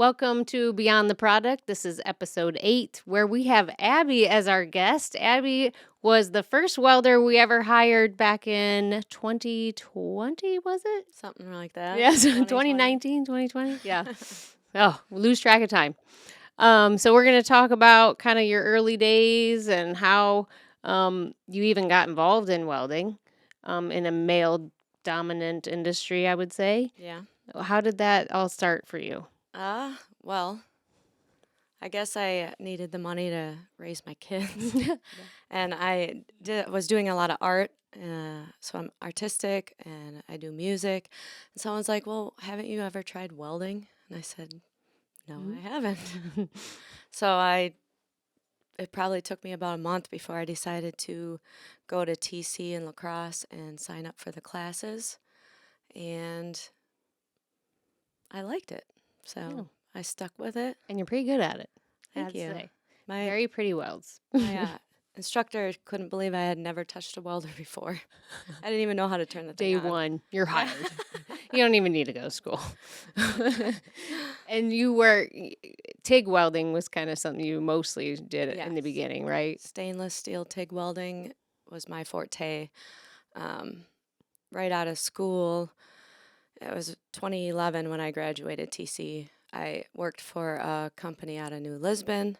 Welcome to Beyond the Product. This is episode 8, where we have Abbey as our guest. Abbey was the first welder we ever hired back in 2020, was it? Something like that. Yes, 2020. 2019, 2020. Yeah. Oh, we lose track of time. So we're going to talk about kind of your early days and how you even got involved in welding in a male-dominant industry, I would say. Yeah. How did that all start for you? Well, I guess I needed the money to raise my kids. And was doing a lot of art. So I'm artistic and I do music. And someone's like, well, haven't you ever tried welding? And I said, no, I haven't. So it probably took me about a month before I decided to go to TC in La Crosse and sign up for the classes. And I liked it. So I stuck with it. And you're pretty good at it. Thank you. Say. My Very pretty welds. instructor couldn't believe I had never touched a welder before. I didn't even know how to turn the thing Day on. one, you're hired. You don't even need to go to school. And TIG welding was kind of something you mostly did in the beginning, right? Stainless steel TIG welding was my forte. Right out of school, it was 2011 when I graduated TC. I worked for a company out of New Lisbon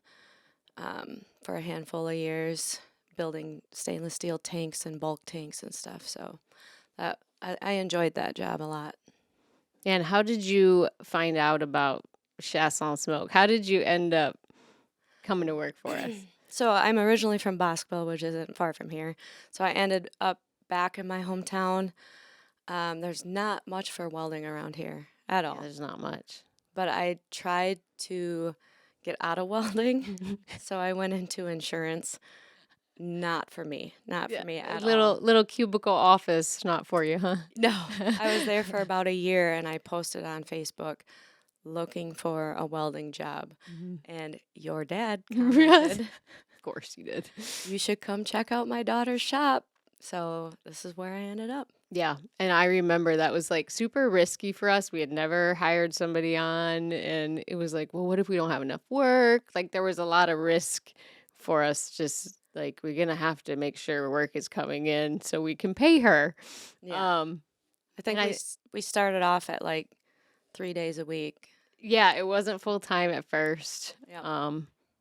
for a handful of years, building stainless steel tanks and bulk tanks and stuff. So I enjoyed that job a lot. And how did you find out about Chiasson Smoke? How did you end up coming to work for us? So I'm originally from Bosqueville, which isn't far from here. So I ended up back in my hometown. There's not much for welding around here at all. Yeah, there's not much. But I tried to get out of welding, so I went into insurance. Not for me. Not for me at all. Little cubicle office, not for you, huh? No. I was there for about a year, and I posted on Facebook looking for a welding job. And your dad commented, of course you did. You should come check out my daughter's shop. So this is where I ended up. Yeah. And I remember that was like super risky for us. We had never hired somebody on. And it was like, well, what if we don't have enough work? Like there was a lot of risk for us. Just like we're going to have to make sure work is coming in so we can pay her. Yeah. I think we started off at like 3 days a week. Yeah. It wasn't full time at first. Yep.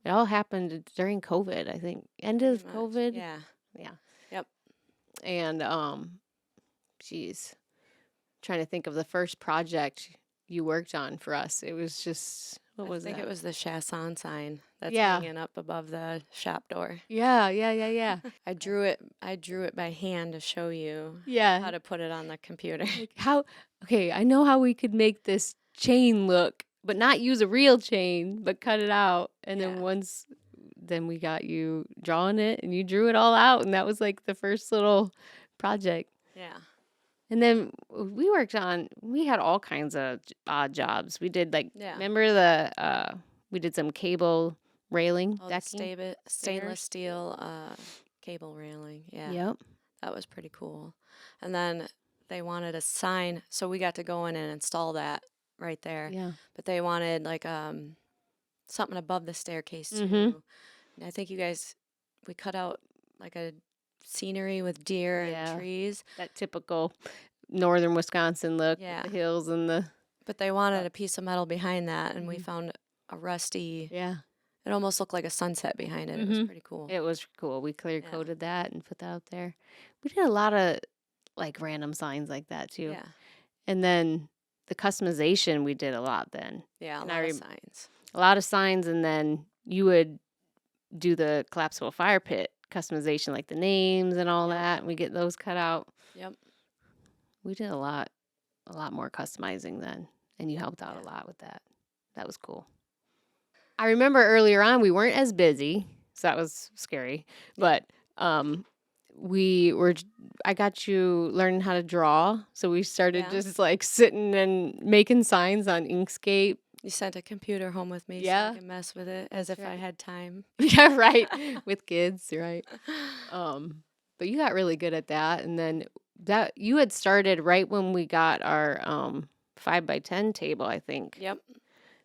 It all happened during COVID, I think. End of COVID. Yeah. Yeah. Yep. And, trying to think of the first project you worked on for us. It was just, what was it? I think it was the Chiasson sign that's hanging up above the shop door. Yeah. I drew it by hand to show you Yeah. how to put it on the computer. Okay, I know how we could make this chain look, but not use a real chain, but cut it out. And then we got you drawing it and you drew it all out. And that was like the first little project. Yeah. And then we had all kinds of odd jobs. We did remember we did some cable railing, decking? Stainless steel cable railing. Yeah. Yep. That was pretty cool. And then they wanted a sign, so we got to go in and install that right there. Yeah. But they wanted like something above the staircase too. And I think we cut out like a scenery with deer and trees. That typical northern Wisconsin look. Yeah. With the hills and the... But they wanted a piece of metal behind that, and we found a rusty... Yeah. It almost looked like a sunset behind it. It was pretty cool. It was cool. We clear-coated that and put that out there. We did a lot of, like, random signs like that, too. Yeah. And then the customization we did a lot then. Yeah, a lot of signs. A lot of signs, and then you would do the collapsible fire pit customization, like the names and all that, and we get those cut out. Yep. We did a lot more customizing then, and you helped out a lot with that. That was cool. I remember earlier on we weren't as busy, so that was scary. But I got you learning how to draw, so we started just like sitting and making signs on Inkscape. You sent a computer home with me so I could mess with it as if I had time. Yeah, right. With kids, right. But you got really good at that, and then that you had started right when we got our 5x10 table, I think. Yep.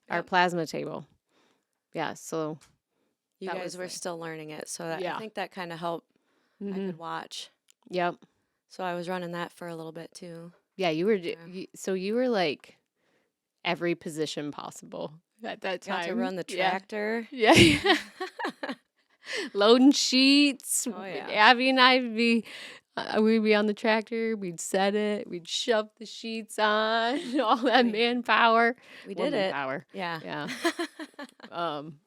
our Yep. plasma table. Yeah, so You that guys was were the still learning it, so I yeah. think that kind of helped. I Mhm. could watch. Yep. So I was running that for a little bit too. Yeah, you were Yeah. so you were like every position possible at that Got to time. run the Yeah. tractor. Yeah. Loading sheets. Oh yeah. Abby and I would be we'd be on the tractor, we'd set it, we'd shove the sheets on, all that We manpower, we did woman it. power. Yeah. Yeah. Um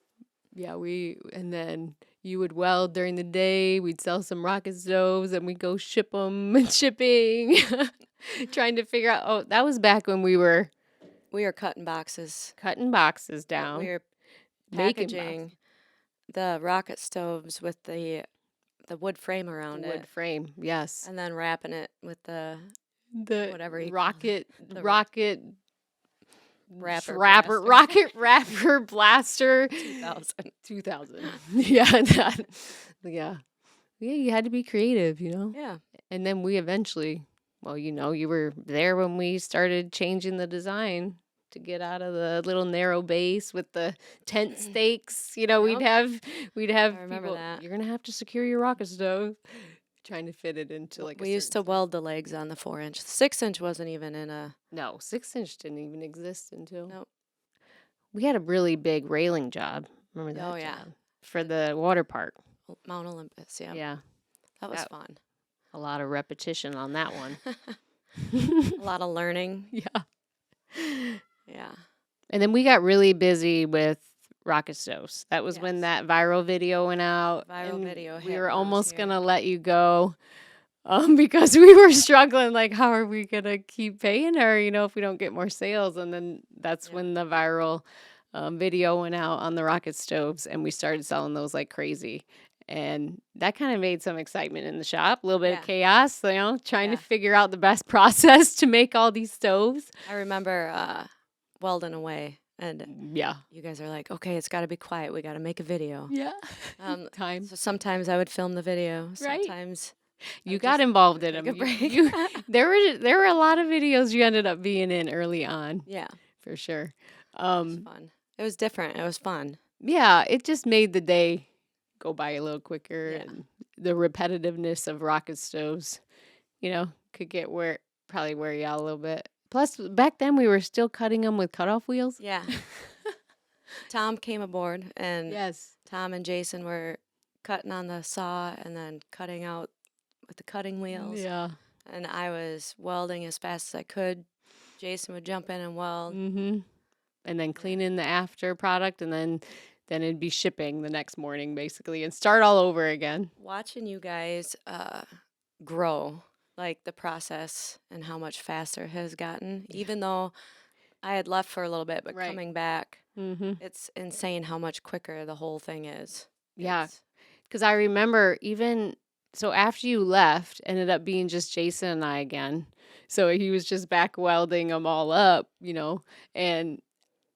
yeah, and then you would weld during the day, we'd sell some rocket stoves and we'd go ship them and shipping. Trying to figure out that was back when we were We were cutting boxes. cutting boxes Yep, we down, were making boxes, packaging the rocket stoves with the wood frame the around wood it, frame. Yes. and then wrapping it with the The whatever you call it, rocket the rocket wrapper Rapper, blaster. rocket rapper blaster 2000. 2000. Yeah, that, yeah. Yeah, you had to be creative, Yeah. And then we eventually, well, you were there when we started changing the design to get out of the little narrow base with the tent stakes. We'd Yep. have I remember people, that. you're going to have to secure your rocket stove, trying to fit it into like a We used certain to space. weld the legs on the 4-inch. The 6-inch wasn't even in a. No, 6-inch didn't even exist until Nope. we had a really big railing job. Remember that Oh yeah. job? For the water park. Mount Olympus. Yeah. Yeah. That was That- fun. A lot of repetition on that one. A lot of learning. Yeah. Yeah. And then we got really busy with rocket stoves. That was when Yes. that viral video went out. Viral and video We hit were when I was almost here. going to let you go because we were struggling. Like, how are we going to keep paying her, if we don't get more sales? And then that's Yep. when the viral video went out on the rocket stoves and we started selling those like crazy. And that kind of made some excitement in the shop, a little bit Yeah. of chaos, trying Yeah. to figure out the best process to make all these stoves. I remember welding away, and Yeah. you guys are like, "Okay, it's got to be quiet. We got to make a video." Yeah. So sometimes I would film the video. Right. Sometimes You would got just involved in take them. a break. There were a lot of videos you ended up being in early on, Yeah, for sure. it was fun. It was different. It was fun. Yeah, it just made the day go by a little quicker, Yeah. and the repetitiveness of rocket stoves, could probably wear you out a little bit. Plus, back then we were still cutting them with cutoff wheels. Yeah. Tom came aboard, and Yes. Tom and Jason were cutting on the saw and then cutting out with the cutting wheels. Yeah. And I was welding as fast as I could. Jason would jump in and weld. Mm-hmm. And then cleaning the after product, and then it'd be shipping the next morning, basically, and start all over again. Watching you guys grow, like the process and how much faster it has gotten, even though I had left for a little bit, but Right. coming back, Mm-hmm. it's insane how much quicker the whole thing is. Yeah. It's- Because I remember so after you left, ended up being just Jason and I again. So he was just back welding them all up, and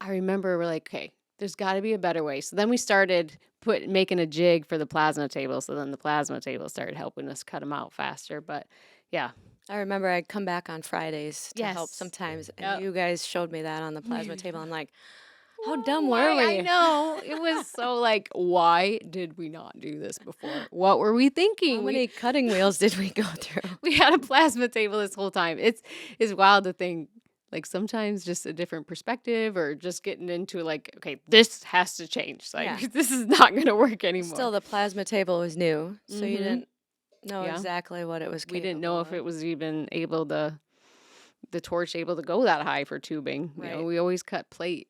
I remember we're like, okay, there's got to be a better way. So then we started making a jig for the plasma table. So then the plasma table started helping us cut them out faster. But yeah. I remember I'd come back on Fridays to help Yes. sometimes, and Yep. you guys showed me that on the plasma table. I'm like, how dumb were Why? we? I know. It was so like, why did we not do this before? What were we thinking? How many cutting wheels did we go through? We had a plasma table this whole time. It's wild to think, like, sometimes just a different perspective or just getting into like, okay, this has to change. Like, Yeah. this is not going to work anymore. Still, the plasma table was new, so you Mhm. didn't know Yeah. exactly what it was We didn't know if capable it of. was even the torch able to go that high for tubing. Right. We always cut plate.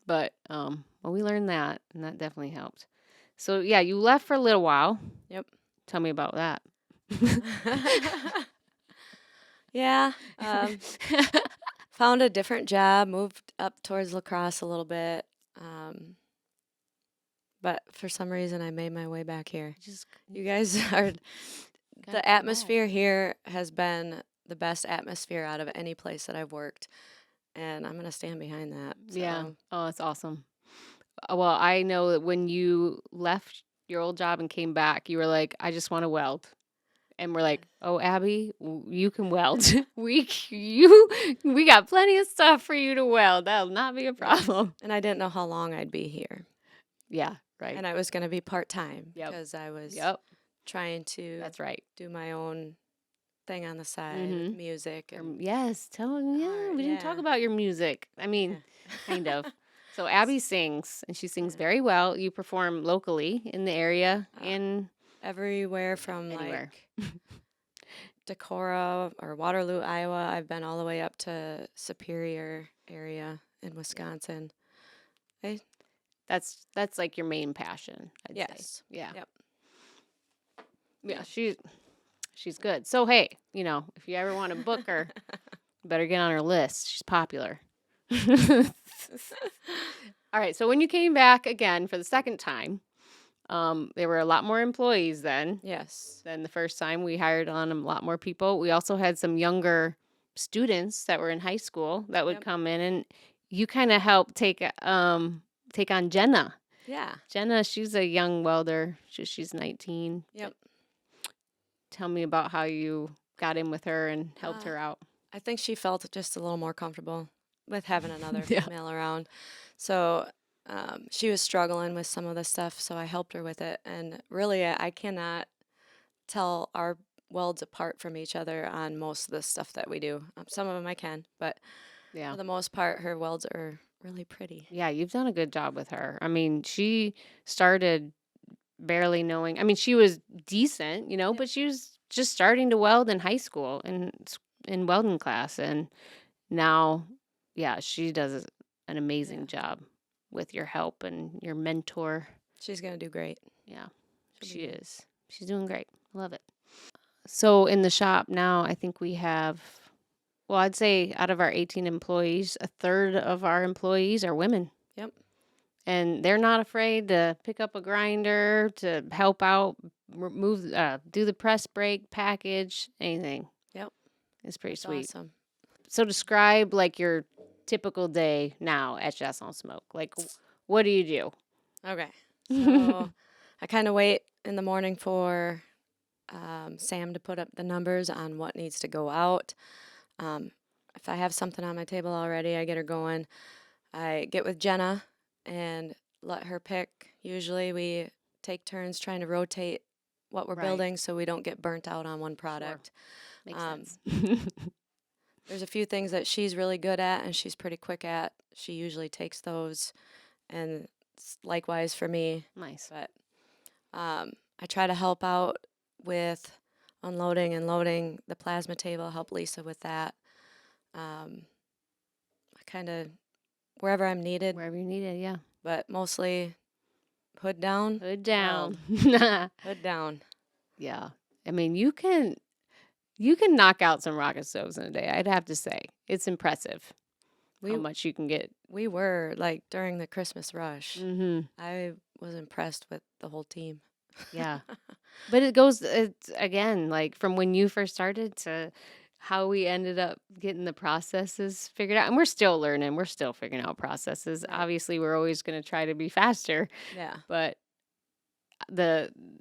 But well, we learned that, and that definitely helped. So yeah, you left for a little while. Yep. Tell me about that. Yeah. Found a different job, moved up towards lacrosse a little bit. But for some reason, I made my way back here. Just You guys are, gotta come the back. atmosphere here has been the best atmosphere out of any place that I've worked. And I'm going to stand behind that. Yeah. So, Oh, that's awesome. Well, I know that when you left your old job and came back, you were like, I just want to weld. And we're like, "Oh, Abby, you can weld. We got plenty of stuff for you to weld. That'll not be a Yes. problem." And I didn't know how long I'd be here. Yeah, right. And I was going to be part-time Yep. because I was Yep. trying to That's right. do my own thing on the side with Mhm. music and Yes, tell him. Yeah, art. we didn't talk Yeah. about your music. I mean, Yeah. kind of. So Abby sings, and she sings Yeah. very well. You perform locally in the area Uh, and Everywhere from anywhere. like Decorah or Waterloo, Iowa. I've been all the way up to Superior area in Wisconsin. I, That's like your main passion, I'd say. yes. Yeah. Yep. Yeah, she's good. So hey, if you ever want to book her, you better get on her list. She's popular. All right. So when you came back again for the second time, there were a lot more employees then Yes. than the first time. We hired on a lot more people. We also had some younger students that were in high school that would Yep. come in, and you kind of helped take on Jenna. Yeah. Jenna, she's a young welder. She's 19. Yep. Tell me about how you got in with her and helped Uh, her out. I think she felt just a little more comfortable with having another Yeah. female around. So she was struggling with some of the stuff, so I helped her with it. And really, I cannot tell our welds apart from each other on most of the stuff that we do. Some of them I can, but Yeah. for the most part, her welds are really pretty. Yeah, you've done a good job with her. I mean, she started barely knowing. I mean, she was decent, Yep. but she was just starting to weld in high school in welding class, and now, yeah, she does an amazing Yeah. job with your help and your mentor. She's going to do great. Yeah, She'll she be good. is. She's doing great. Love it. So in the shop now, I think we have, well, I'd say out of our 18 employees, a third of our employees are women. Yep. And they're not afraid to pick up a grinder, to help out, do the press break, package, anything. Yep. It's pretty It's sweet. awesome. So describe like your typical day now at Chiasson Smoke. Like, what do you do? Okay. So I kind of wait in the morning for Sam to put up the numbers on what needs to go out. If I have something on my table already, I get her going. I get with Jenna and let her pick. Usually we take turns trying to rotate what we're Right. building so we don't get burnt out on one product. Makes sense. There's a few things that she's really good at and she's pretty quick at. She usually takes those, and likewise for me. Nice. But I try to help out with unloading and loading the plasma table, help Lisa with that. I kind of, wherever I'm needed, Wherever you need it, yeah. but mostly hood down. Hood down. Hood down. Yeah. I mean, you can knock out some rocket stoves in a day. I'd have to say it's impressive We how much you can get. we were like during the Christmas rush. Mm-hmm. I was impressed with the whole team. Yeah. But it's again, like from when you first started to how we ended up getting the processes figured out. And we're still learning. We're still figuring out processes. Right. Obviously, we're always going to try to be faster, Yeah. but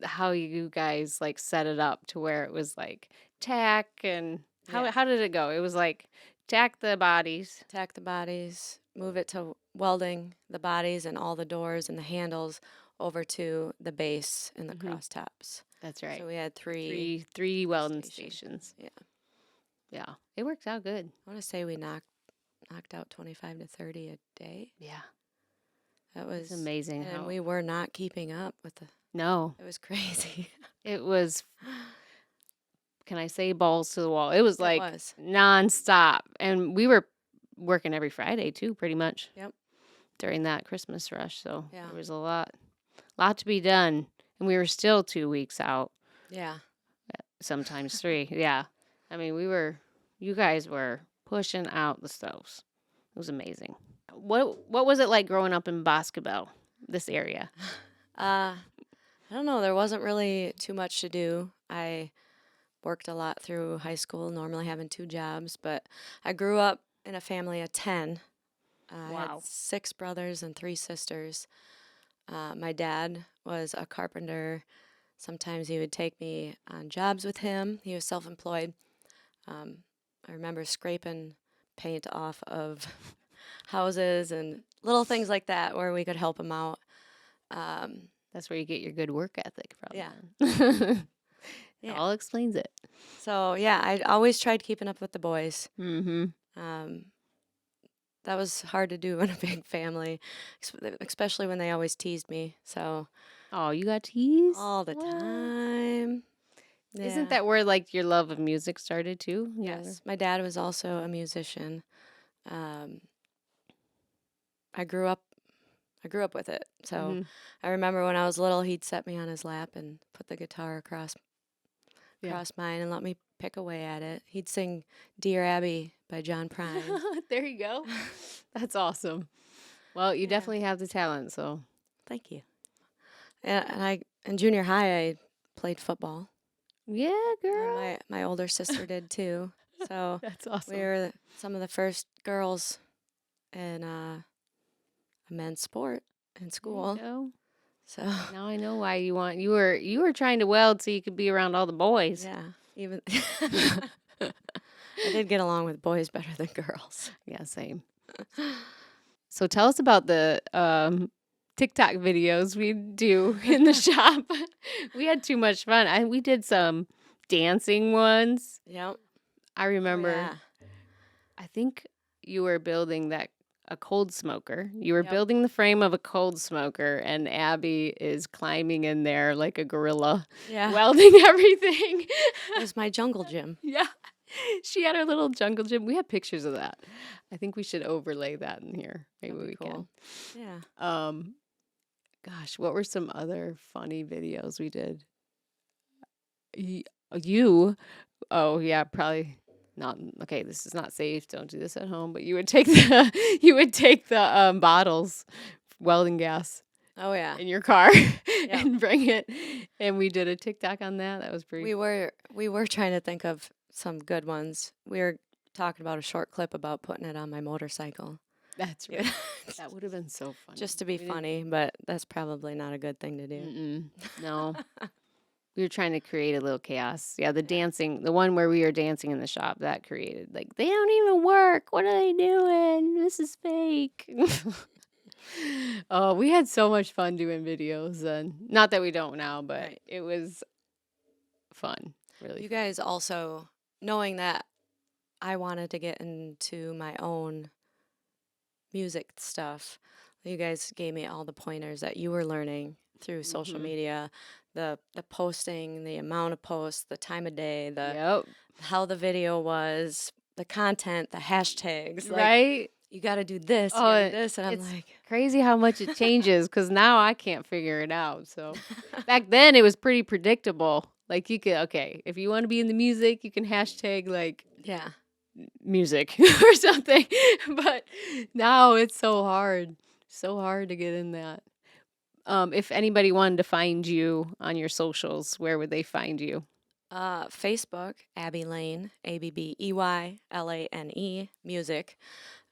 how you guys like set it up to where it was like tack and Yeah. how did it go? It was like tack the bodies. Tack the bodies, move it to welding the bodies and all the doors and the handles over to the base and the Mhm. cross tabs. That's right. So we had three. Three welding stations. stations. Yeah. Yeah. It worked out good. I want to say we knocked out 25 to 30 a day. Yeah. That It's was amazing and how we were not keeping up with the. No. It was crazy. It was, can I say, balls to the wall? It was It like was. nonstop. And we were working every Friday too, pretty much. Yep. During that Christmas rush. So Yeah. there was a lot to be done. And we were still 2 weeks out, Yeah. sometimes 3. Yeah. I mean, you guys were pushing out the stoves. It was amazing. What was it like growing up in Boscobel, this area? I don't know. There wasn't really too much to do. I worked a lot through high school, normally having 2 jobs, but I grew up in a family of 10. I Wow. had 6 brothers and 3 sisters. My dad was a carpenter, Sometimes he would take me on jobs with him. He was self-employed. I remember scraping paint off of houses and little things like that where we could help him out. That's where you get your good work ethic from. Yeah. Then. It Yeah. all explains it. So, yeah, I always tried keeping up with the boys. Mm-hmm. That was hard to do in a big family, especially when they always teased me. So, Oh, you got teased? all the What? time. Yeah. Isn't that where like your love of music started too? Yes. My dad was also a musician. I grew up with it. So, Mhm. I remember when I was little, he'd set me on his lap and put the guitar across Yeah. mine and let me pick away at it. He'd sing Dear Abbey by John Prine. There you go. That's awesome. Well, you Yeah. definitely have the talent, so. Thank you. And in junior high, I played football. Yeah, girl. And my older sister did too. So That's awesome. we were some of the first girls in a men's sport in There you school. go. So Now I know why you were trying to weld so you could be around all the boys. yeah, even I did get along with boys better than girls. Yeah, same. So tell us about the TikTok videos we do in the shop. We had too much fun. We did some dancing ones. Yep. I remember. Yeah. I think you were building a cold smoker. You were Yep. building the frame of a cold smoker, and Abby is climbing in there like a gorilla, Yeah. welding everything. It was my jungle gym. Yeah. She had her little jungle gym. We have pictures of that. I think we should overlay that in here. Maybe That'd we be cool. Yeah. can. Gosh, what were some other funny videos we did? Oh yeah, probably not. Okay, this is not safe. Don't do this at home. But you would take the bottles, welding gas, Oh yeah. in your car and bring it. And we did a TikTok on that. That was pretty. We were trying to think of some good ones. We were talking about a short clip about putting it on my motorcycle. That's right. That would have been so funny. Just to be We didn't- funny, but that's probably not a good thing to do. Mm-mm. No. We were trying to create a little chaos. Yeah, the dancing, the one where we were dancing in the shop, that created like, they don't even work. What are they doing? This is fake. Oh, we had so much fun doing videos then. Not that we don't now, but Right. it was fun. Really. You guys also, knowing that I wanted to get into my own music stuff, you guys gave me all the pointers that you were learning through social Mhm. media, the posting, the amount of posts, the time of day, Yep. how the video was, the content, the hashtags. Like, Right? you got to do this, you Oh, got to do this. And I'm it's like, crazy how much it changes because now I can't figure it out. So back then it was pretty predictable. Like you could, okay, if you want to be in the music, you can hashtag like yeah. music or something. But now it's so hard to get in that. If anybody wanted to find you on your socials, where would they find you? Facebook, Abbey Lane, ABBEYLANE, music.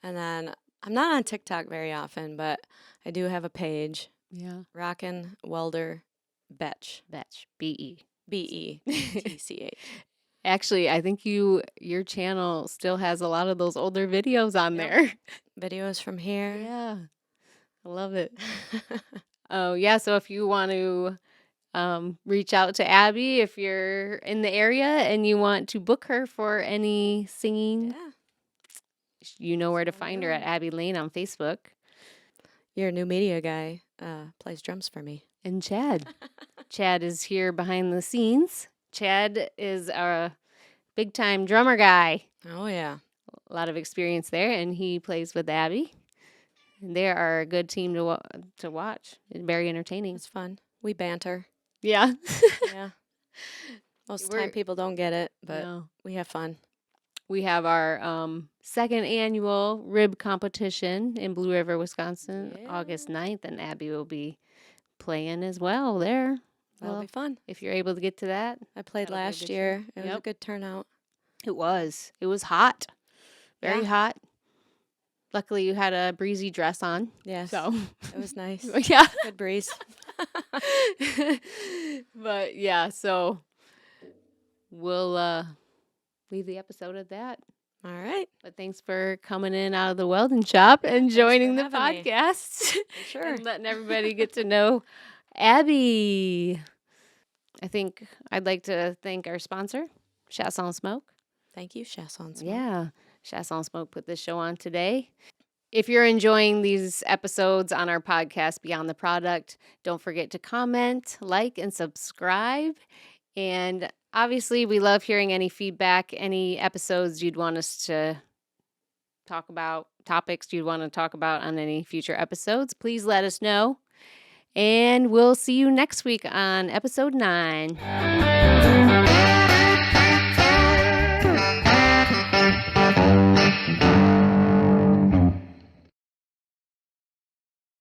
And then I'm not on TikTok very often, but I do have a page, Yeah. Rockin' Welder Betch, Betch. BE. BETCH. Actually, I think your channel still has a lot of those older videos on Yep. there. Videos from here. Yeah. I love it. Oh, yeah. So if you want to reach out to Abby, if you're in the area and you want to book her for any singing, Yeah. you know where to That's what I'm find her at doing. Abbey Lane on Facebook. Your new media guy plays drums for me. And Chad. Chad is here behind the scenes. Chad is a big time drummer guy. Oh, yeah. A lot of experience there, and he plays with Abby. And they are a good team to watch. It's very entertaining. It's fun. We banter. Yeah. Yeah. Most of the We're- time people don't get it, but No. we have fun. We have our second annual rib competition in Blue River, Wisconsin, August 9th, and Abby will be playing as well there. That'll Well, be fun. if you're able to get to that. I played that'll be a last good year. show. It was a Yep. good turnout. It was. It was hot. Very Yeah. hot. Luckily, you had a breezy dress on. Yes. So, It was nice. yeah. Good breeze. But yeah, so we'll leave the episode at that. All right. But thanks for coming in out of the welding shop and joining the having me. podcast Sure. and letting everybody get to know Abbey. I think I'd like to thank our sponsor, Chiasson Smoke. Thank you, Chiasson Smoke. Yeah, Chiasson Smoke put this show on today. If you're enjoying these episodes on our podcast, Beyond the Product, don't forget to comment, like, and subscribe. And obviously, we love hearing any feedback, any episodes you'd want us to talk about, topics you'd want to talk about on any future episodes. Please let us know. And we'll see you next week on episode 9.